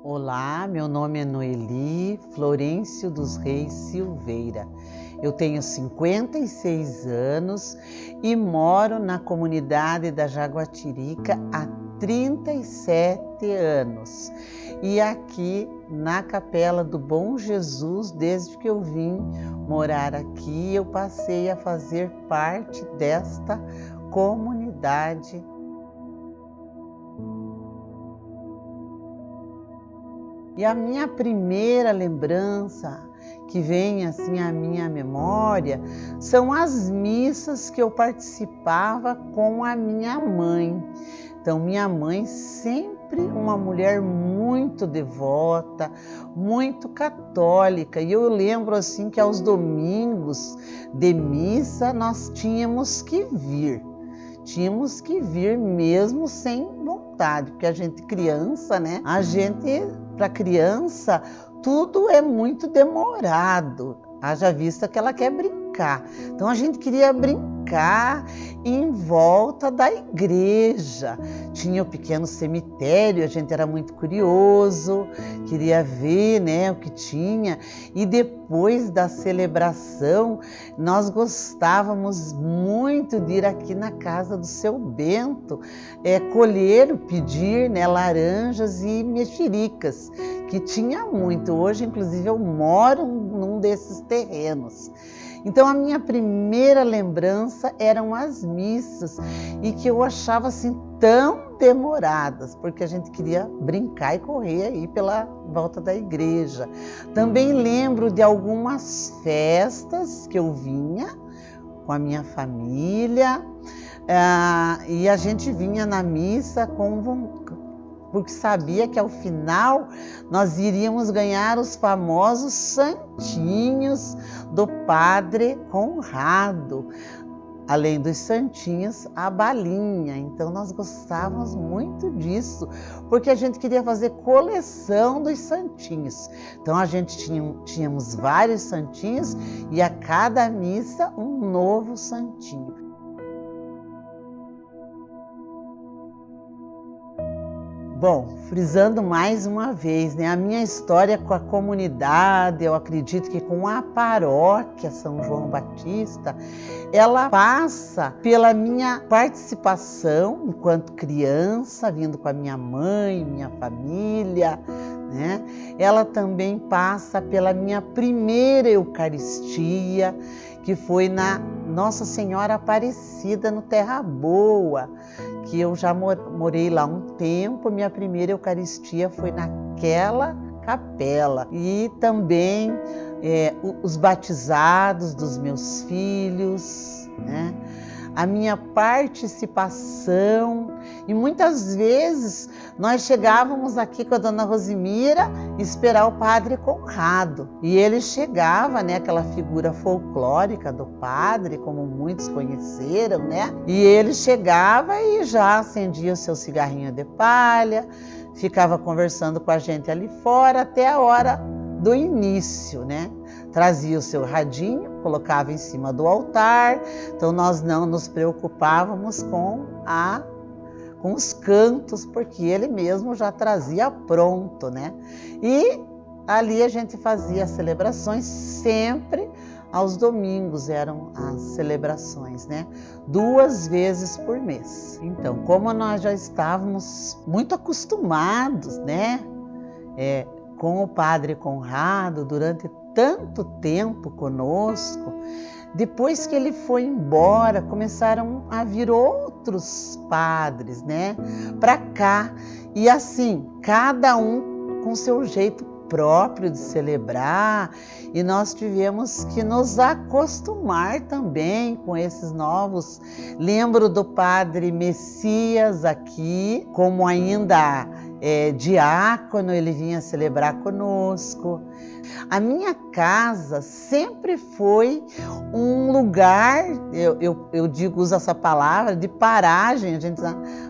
Olá, meu nome é Noeli Florencio dos Reis Silveira. Eu tenho 56 anos e moro na comunidade da Jaguatirica há 37 anos. E aqui na Capela do Bom Jesus, desde que eu vim morar aqui, eu passei a fazer parte desta comunidade. E a minha primeira lembrança que vem assim à minha memória são as missas que eu participava com a minha mãe. Então, minha mãe sempre uma mulher muito devota, muito católica. E eu lembro assim que aos domingos de missa nós tínhamos que vir. Tínhamos que vir mesmo sem vontade, porque a gente criança, né? Para criança, tudo é muito demorado. Haja vista que ela quer brincar. Então a gente queria brincar em volta da igreja. Tinha o pequeno cemitério, a gente era muito curioso, queria ver, né, o que tinha. E depois da celebração, nós gostávamos muito de ir aqui na casa do seu Bento, colher, pedir, né, laranjas e mexericas, que tinha muito. Hoje, inclusive, eu moro num desses terrenos. Então, a minha primeira lembrança eram as missas e que eu achava assim tão demoradas, porque a gente queria brincar e correr aí pela volta da igreja. Também lembro de algumas festas que eu vinha com a minha família e a gente vinha na missa porque sabia que ao final nós iríamos ganhar os famosos santinhos do Padre Conrado. Além dos santinhos, a balinha. Então nós gostávamos muito disso, porque a gente queria fazer coleção dos santinhos. Então a gente tínhamos vários santinhos e a cada missa um novo santinho. Bom, frisando mais uma vez, né, a minha história com a comunidade, eu acredito que com a paróquia São João Batista, ela passa pela minha participação enquanto criança, vindo com a minha mãe, minha família, né? Ela também passa pela minha primeira Eucaristia, que foi na Nossa Senhora Aparecida, no Terra Boa, que eu já morei lá um tempo. Minha primeira Eucaristia foi naquela capela. E também os batizados dos meus filhos, né? A minha participação, e muitas vezes nós chegávamos aqui com a dona Rosemira esperar o Padre Conrado, e ele chegava, né, aquela figura folclórica do padre, como muitos conheceram, né, e ele chegava e já acendia o seu cigarrinho de palha, ficava conversando com a gente ali fora até a hora do início, né? Trazia o seu radinho, colocava em cima do altar, então nós não nos preocupávamos com os cantos, porque ele mesmo já trazia pronto, né? E ali a gente fazia as celebrações, sempre aos domingos eram as celebrações, né? 2 vezes por mês. Então, como nós já estávamos muito acostumados, né? Com o Padre Conrado durante tanto tempo conosco, depois que ele foi embora, começaram a vir outros padres, né, para cá. E assim, cada um com seu jeito próprio de celebrar, e nós tivemos que nos acostumar também com esses novos. Lembro do Padre Messias aqui, como ainda diácono, ele vinha celebrar conosco. A minha casa sempre foi um lugar, eu digo, uso essa palavra, de paragem,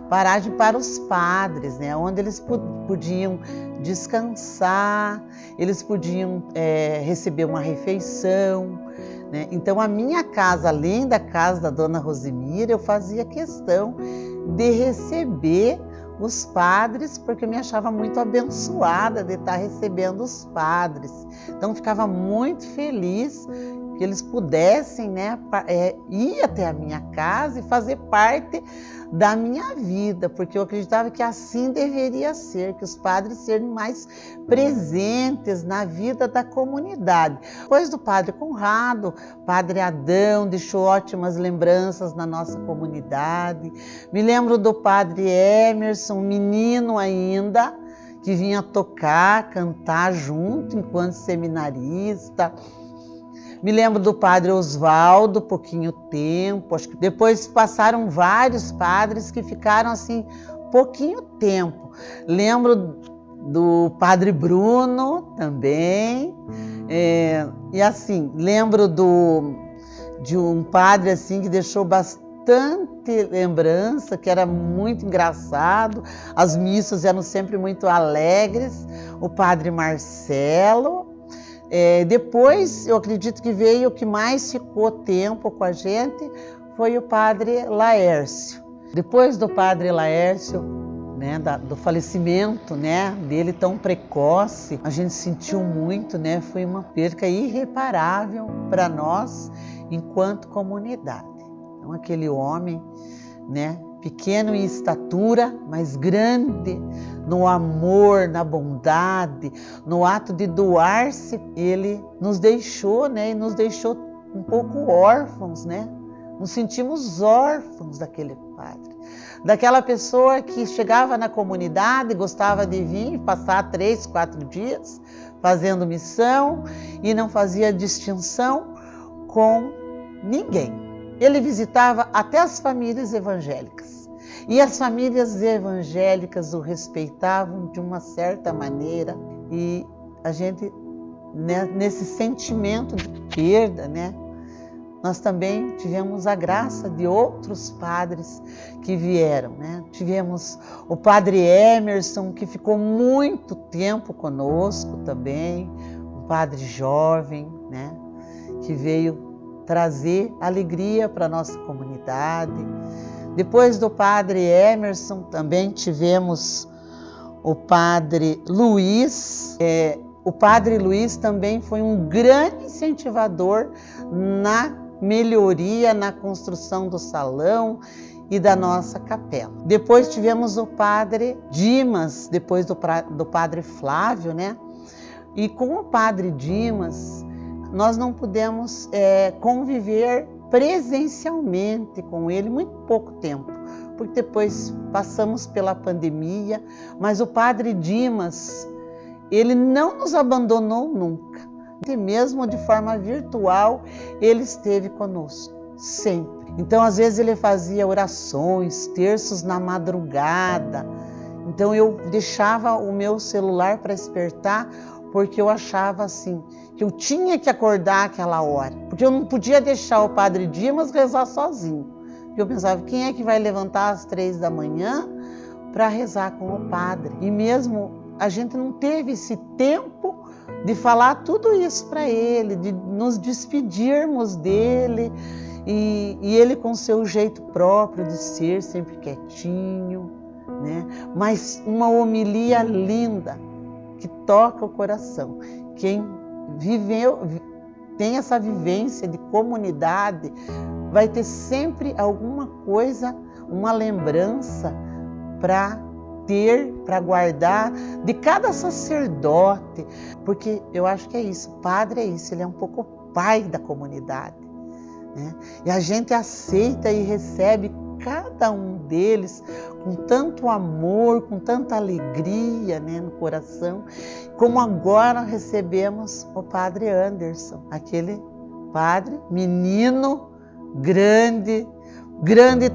paragem para os padres, né? Onde eles podiam descansar, eles podiam receber uma refeição, né? Então a minha casa, além da casa da dona Rosemira, eu fazia questão de receber os padres, porque eu me achava muito abençoada de estar recebendo os padres. Então, ficava muito feliz que eles pudessem, né, ir até a minha casa e fazer parte da minha vida, porque eu acreditava que assim deveria ser, que os padres serem mais presentes na vida da comunidade. Depois do padre Conrado, padre Adão deixou ótimas lembranças na nossa comunidade. Me lembro do padre Emerson, menino ainda, que vinha tocar, cantar junto enquanto seminarista. Me lembro do padre Oswaldo, pouquinho tempo. Acho que depois passaram vários padres que ficaram assim, pouquinho tempo. Lembro do padre Bruno também. E assim, lembro de um padre assim que deixou bastante lembrança, que era muito engraçado. As missas eram sempre muito alegres. O padre Marcelo. Depois, eu acredito que veio o que mais ficou tempo com a gente, foi o padre Laércio. Depois do padre Laércio, né, do falecimento, né, dele tão precoce, a gente sentiu muito, né, foi uma perca irreparável para nós enquanto comunidade. Então, aquele homem, né, pequeno em estatura, mas grande no amor, na bondade, no ato de doar-se, ele nos deixou, né, e nos deixou um pouco órfãos, né? Nos sentimos órfãos daquele padre, daquela pessoa que chegava na comunidade, gostava de vir passar 3, 4 dias fazendo missão e não fazia distinção com ninguém. Ele visitava até as famílias evangélicas. E as famílias evangélicas o respeitavam de uma certa maneira. E a gente, né, nesse sentimento de perda, né, nós também tivemos a graça de outros padres que vieram, né? Tivemos o padre Emerson, que ficou muito tempo conosco também, um padre jovem, né, que veio trazer alegria para a nossa comunidade. Depois do padre Emerson, também tivemos o padre Luiz. O padre Luiz também foi um grande incentivador na melhoria, na construção do salão e da nossa capela. Depois tivemos o padre Dimas, depois do padre Flávio, né? E com o padre Dimas, nós não pudemos conviver presencialmente com ele muito pouco tempo, porque depois passamos pela pandemia, mas o padre Dimas, ele não nos abandonou nunca, e mesmo de forma virtual, ele esteve conosco, sempre. Então, às vezes ele fazia orações, terços na madrugada, então eu deixava o meu celular para despertar, porque eu achava assim, que eu tinha que acordar aquela hora, porque eu não podia deixar o padre Dimas rezar sozinho. Eu pensava, quem é que vai levantar às 3 da manhã para rezar com o padre? E mesmo a gente não teve esse tempo de falar tudo isso para ele, de nos despedirmos dele, e ele com seu jeito próprio de ser, sempre quietinho, né? Mas uma homilia linda, que toca o coração. Quem tem essa vivência de comunidade, vai ter sempre alguma coisa, uma lembrança para ter, para guardar de cada sacerdote, porque eu acho que é isso, o padre é isso, ele é um pouco pai da comunidade, né? E a gente aceita e recebe cada um deles com tanto amor, com tanta alegria, né, no coração, como agora recebemos o padre Anderson, aquele padre, menino, grande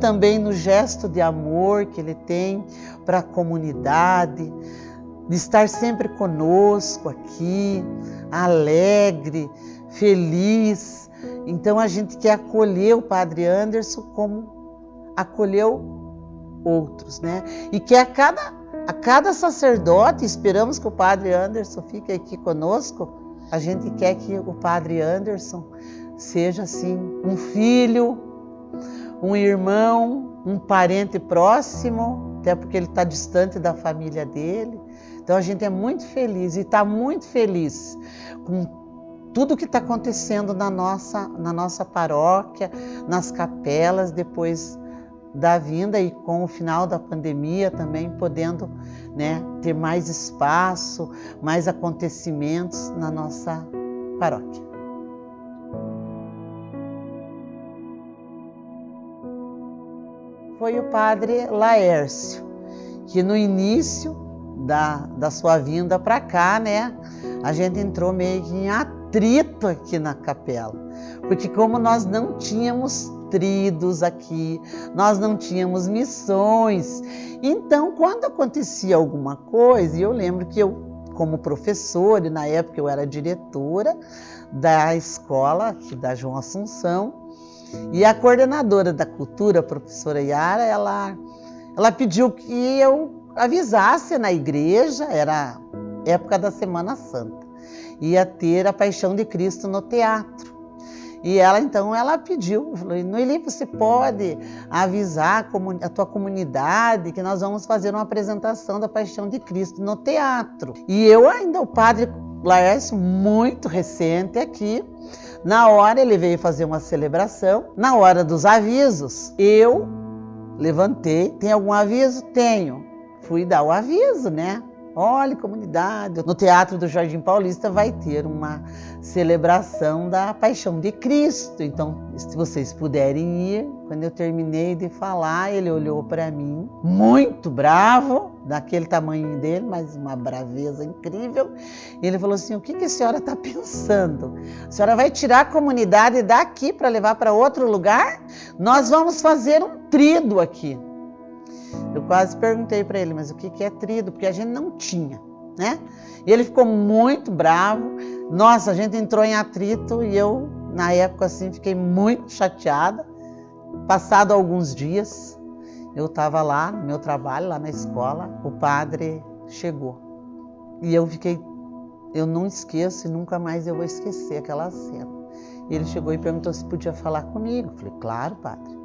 também no gesto de amor que ele tem para a comunidade, de estar sempre conosco aqui, alegre, feliz. Então a gente quer acolher o padre Anderson como acolheu outros, né? E que a cada sacerdote, esperamos que o padre Anderson fique aqui conosco, a gente quer que o padre Anderson seja assim, um filho, um irmão, um parente próximo até porque ele está distante da família dele. Então a gente é muito feliz e está muito feliz com tudo que está acontecendo na nossa paróquia, nas capelas, depois da vinda e com o final da pandemia também podendo, né, ter mais espaço, mais acontecimentos na nossa paróquia. Foi o padre Laércio, que no início da sua vinda para cá, né, a gente entrou meio que em atrito aqui na capela, porque como nós não tínhamos tridos aqui, nós não tínhamos missões, então quando acontecia alguma coisa, e eu lembro que eu, como professora, e na época eu era diretora da escola aqui da João Assunção, e a coordenadora da cultura, a professora Yara, ela pediu que eu avisasse na igreja, era época da Semana Santa, ia ter a Paixão de Cristo no teatro. E ela pediu, falou: Noeli, você pode avisar a tua comunidade que nós vamos fazer uma apresentação da Paixão de Cristo no teatro. E eu ainda, o padre Laércio, muito recente aqui, na hora ele veio fazer uma celebração, na hora dos avisos, eu levantei, tem algum aviso? Tenho. Fui dar o aviso, né? Olha, comunidade, no Teatro do Jardim Paulista vai ter uma celebração da Paixão de Cristo. Então, se vocês puderem ir, quando eu terminei de falar, ele olhou para mim, muito bravo, daquele tamanho dele, mas uma braveza incrível. Ele falou assim: o que a senhora está pensando? A senhora vai tirar a comunidade daqui para levar para outro lugar? Nós vamos fazer um tríduo aqui. Eu quase perguntei para ele, mas o que é tríduo? Porque a gente não tinha, né? E ele ficou muito bravo. Nossa, a gente entrou em atrito e eu, na época, assim, fiquei muito chateada. Passado alguns dias, eu estava lá no meu trabalho, lá na escola, o padre chegou. E eu não esqueço e nunca mais eu vou esquecer aquela cena. Ele chegou e perguntou se podia falar comigo. Eu falei: claro, padre.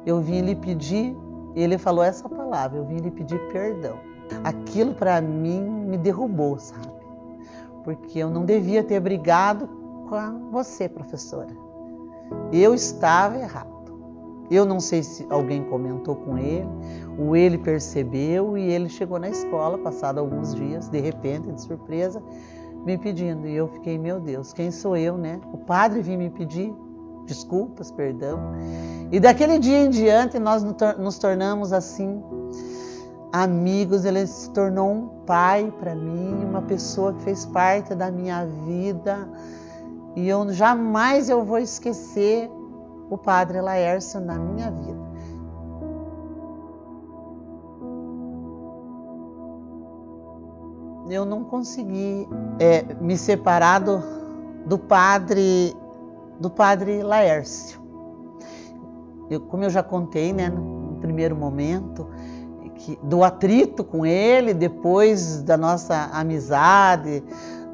Eu vim lhe pedir. Ele falou essa palavra: eu vim lhe pedir perdão. Aquilo para mim me derrubou, sabe? Porque eu não devia ter brigado com você, professora. Eu estava errado. Eu não sei se alguém comentou com ele, ou ele percebeu, e ele chegou na escola, passado alguns dias, de repente, de surpresa, me pedindo. E eu fiquei: meu Deus, quem sou eu, né? O padre vinha me pedir desculpas, perdão. E daquele dia em diante nós nos tornamos assim amigos. Ele se tornou um pai para mim, uma pessoa que fez parte da minha vida. E eu jamais vou esquecer o padre Laércio na minha vida. Eu não consegui me separar do padre Laércio. Como eu já contei, né, no primeiro momento, do atrito com ele, depois da nossa amizade,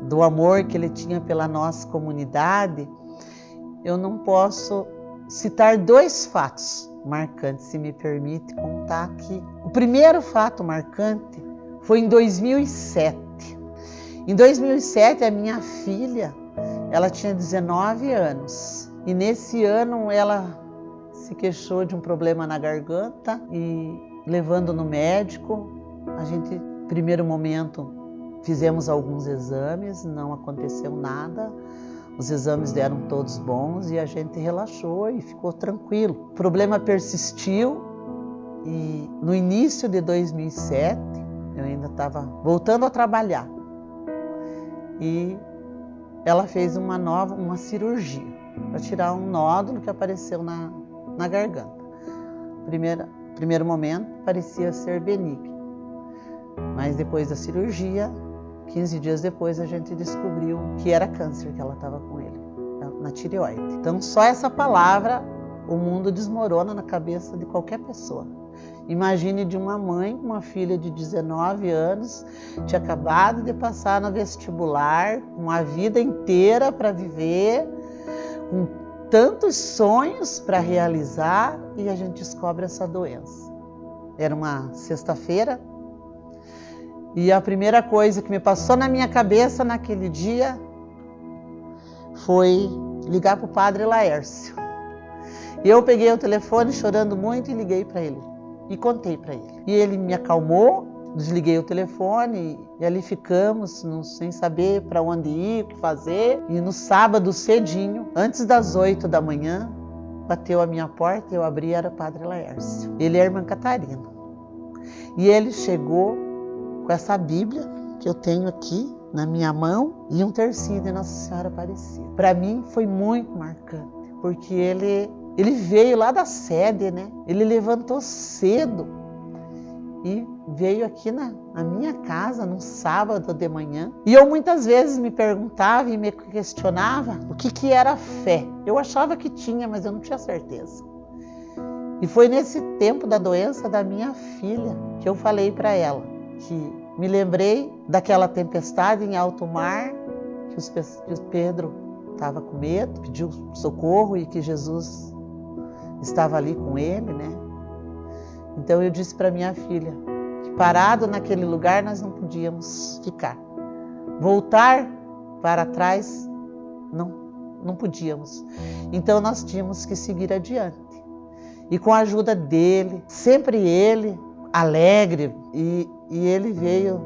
do amor que ele tinha pela nossa comunidade, eu não posso citar dois fatos marcantes, se me permite contar aqui. O primeiro fato marcante foi em 2007. Em 2007, a minha filha, ela tinha 19 anos. E nesse ano ela se queixou de um problema na garganta e levando no médico, a gente, primeiro momento, fizemos alguns exames, não aconteceu nada. Os exames deram todos bons e a gente relaxou e ficou tranquilo. O problema persistiu e no início de 2007, eu ainda estava voltando a trabalhar. E ela fez uma cirurgia para tirar um nódulo que apareceu na garganta. Primeiro momento parecia ser benigno, mas depois da cirurgia, 15 dias depois, a gente descobriu que era câncer que ela estava com ele, na tireoide. Então só essa palavra, o mundo desmorona na cabeça de qualquer pessoa. Imagine de uma mãe com uma filha de 19 anos, tinha acabado de passar no vestibular, com a vida inteira para viver, com tantos sonhos para realizar, e a gente descobre essa doença. Era uma sexta-feira. E a primeira coisa que me passou na minha cabeça naquele dia foi ligar para o padre Laércio. E eu peguei o telefone chorando muito e liguei para ele. E contei para ele. E ele me acalmou, desliguei o telefone e ali ficamos sem saber para onde ir, o que fazer. E no sábado cedinho, antes das 8 da manhã, bateu a minha porta, eu abri, era o padre Laércio. Ele é a irmã Catarina. E ele chegou com essa Bíblia que eu tenho aqui na minha mão e um tercinho de Nossa Senhora Aparecida. Para mim foi muito marcante, porque ele veio lá da sede, né? Ele levantou cedo e veio aqui na minha casa num sábado de manhã. E eu muitas vezes me perguntava e me questionava o que era fé. Eu achava que tinha, mas eu não tinha certeza. E foi nesse tempo da doença da minha filha que eu falei para ela que me lembrei daquela tempestade em alto mar, que o Pedro estava com medo, pediu socorro e que Jesus estava ali com ele, né? Então eu disse para minha filha que parado naquele lugar nós não podíamos ficar. Voltar para trás não podíamos. Então nós tínhamos que seguir adiante. E com a ajuda dele, sempre ele, alegre, e ele veio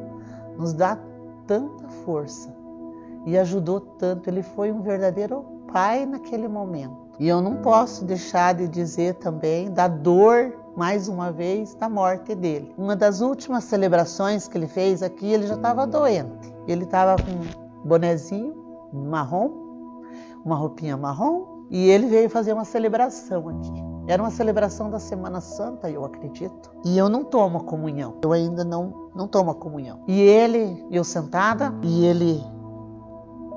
nos dar tanta força e ajudou tanto. Ele foi um verdadeiro pai naquele momento. E eu não posso deixar de dizer também da dor, mais uma vez, da morte dele. Uma das últimas celebrações que ele fez aqui, ele já estava doente. Ele estava com um bonezinho marrom, uma roupinha marrom, e ele veio fazer uma celebração aqui. Era uma celebração da Semana Santa, eu acredito. E eu não tomo a comunhão. Eu ainda não tomo a comunhão. E eu sentada,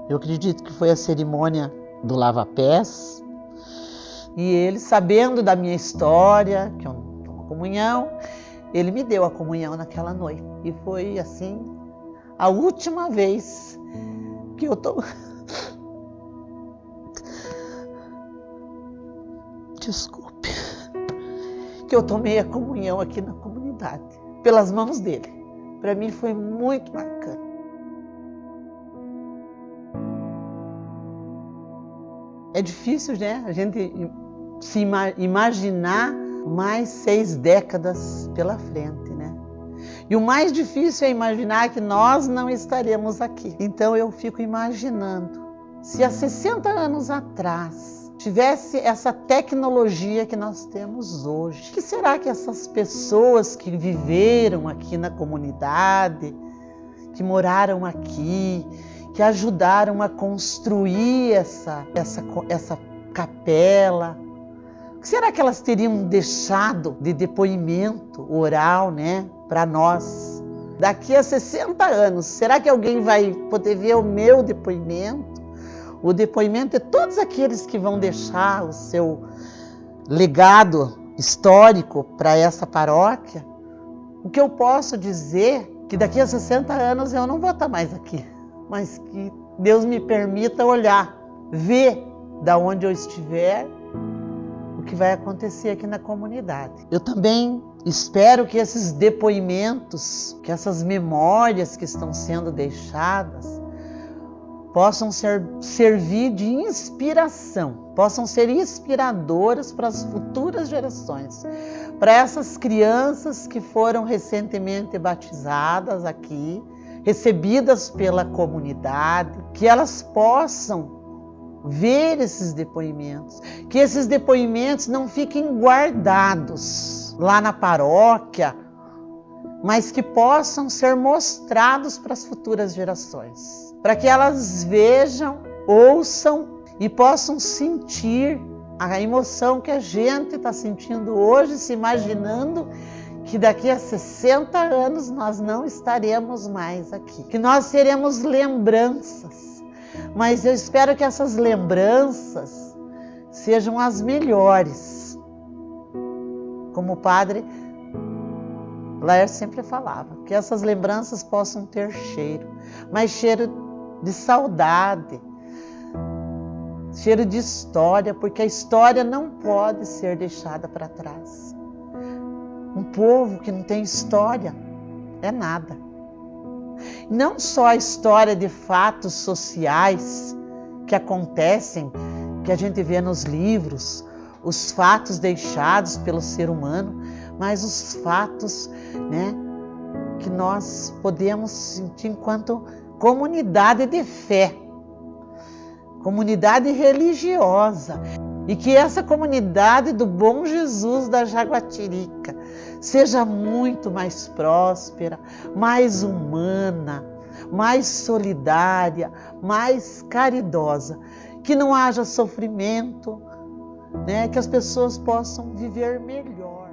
eu acredito que foi a cerimônia do lava-pés. E ele, sabendo da minha história, que eu não tomo a comunhão, ele me deu a comunhão naquela noite. E foi assim, a última vez que eu tô... Desculpe. Que eu tomei a comunhão aqui na comunidade, pelas mãos dele. Para mim foi muito marcante. É difícil, né? A gente se imaginar mais 6 décadas pela frente, né? E o mais difícil é imaginar que nós não estaremos aqui. Então eu fico imaginando, se há 60 anos atrás tivesse essa tecnologia que nós temos hoje, o que será que essas pessoas que viveram aqui na comunidade, que moraram aqui, que ajudaram a construir essa capela, o que será que elas teriam deixado de depoimento oral, né, para nós? Daqui a 60 anos, será que alguém vai poder ver o meu depoimento? O depoimento de todos aqueles que vão deixar o seu legado histórico para essa paróquia. O que eu posso dizer é que daqui a 60 anos eu não vou estar mais aqui, mas que Deus me permita olhar, ver da onde eu estiver, o que vai acontecer aqui na comunidade. Eu também espero que esses depoimentos, que essas memórias que estão sendo deixadas, possam servir de inspiração, possam ser inspiradoras para as futuras gerações, para essas crianças que foram recentemente batizadas aqui, recebidas pela comunidade, que elas possam ver esses depoimentos, que esses depoimentos não fiquem guardados lá na paróquia, mas que possam ser mostrados para as futuras gerações, para que elas vejam, ouçam e possam sentir a emoção que a gente está sentindo hoje, se imaginando que daqui a 60 anos nós não estaremos mais aqui, que nós teremos lembranças, mas eu espero que essas lembranças sejam as melhores, como o padre Laércio sempre falava, que essas lembranças possam ter cheiro, mas cheiro de saudade, cheiro de história, porque a história não pode ser deixada para trás. Um povo que não tem história, é nada. Não só a história de fatos sociais que acontecem, que a gente vê nos livros, os fatos deixados pelo ser humano, mas os fatos, né, que nós podemos sentir enquanto comunidade de fé, comunidade religiosa, e que essa comunidade do Bom Jesus da Jaguatirica seja muito mais próspera, mais humana, mais solidária, mais caridosa, que não haja sofrimento, né? Que as pessoas possam viver melhor.